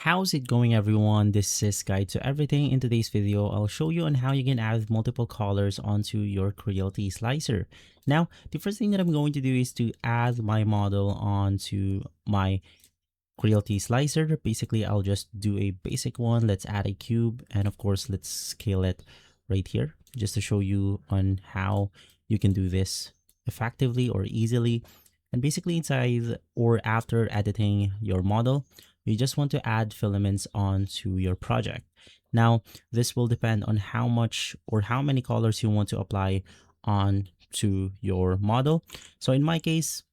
How's it going, everyone? This is Guide to Everything. In today's video, I'll show you on how you can add multiple colors onto your Creality Slicer. Now, the first thing that I'm going to do is to add my model onto my Creality Slicer. Basically, I'll just do a basic one. Let's add a cube, and of course, let's scale it right here just to show you on how you can do this effectively or easily. And basically, inside or after editing your model, you just want to add filaments onto your project. Now, this will depend on how much or how many colors you want to apply on to your model. So in my case,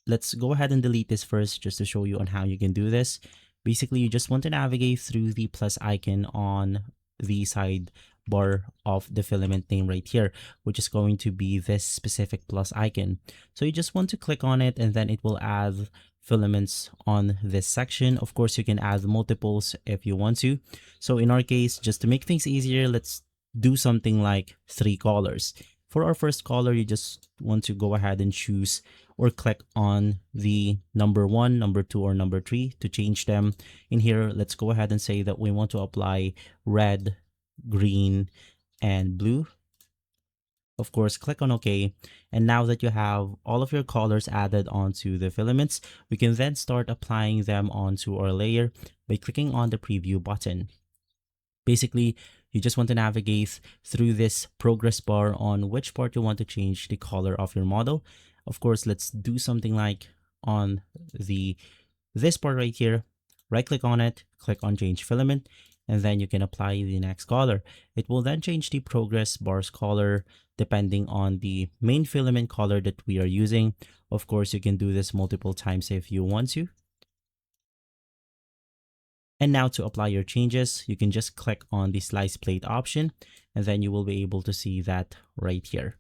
let's go ahead and delete this first just to show you on how you can do this. Basically, you just want to navigate through the plus icon on the side bar of the filament name right here, which is going to be this specific plus icon. So you just want to click on it, and then it will add filaments on this section. Of course, you can add multiples if you want to. So in our case, just to make things easier, let's do something like 3 colors. For our first color, you just want to go ahead and choose or click on the number 1, number 2, or number 3 to change them. In here, let's go ahead and say that we want to apply red, green, and blue. Of course, click on OK. And now that you have all of your colors added onto the filaments, we can then start applying them onto our layer by clicking on the preview button. Basically, you just want to navigate through this progress bar on which part you want to change the color of your model. Of course, let's do something like on this part right here. Right click on it, click on change filament, and then you can apply the next color. It will then change the progress bar's color depending on the main filament color that we are using. Of course, you can do this multiple times if you want to. And now to apply your changes, you can just click on the slice plate option, and then you will be able to see that right here.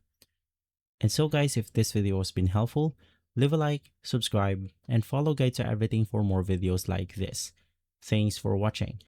And so guys, if this video has been helpful, leave a like, subscribe, and follow Guide to Everything for more videos like this. Thanks for watching.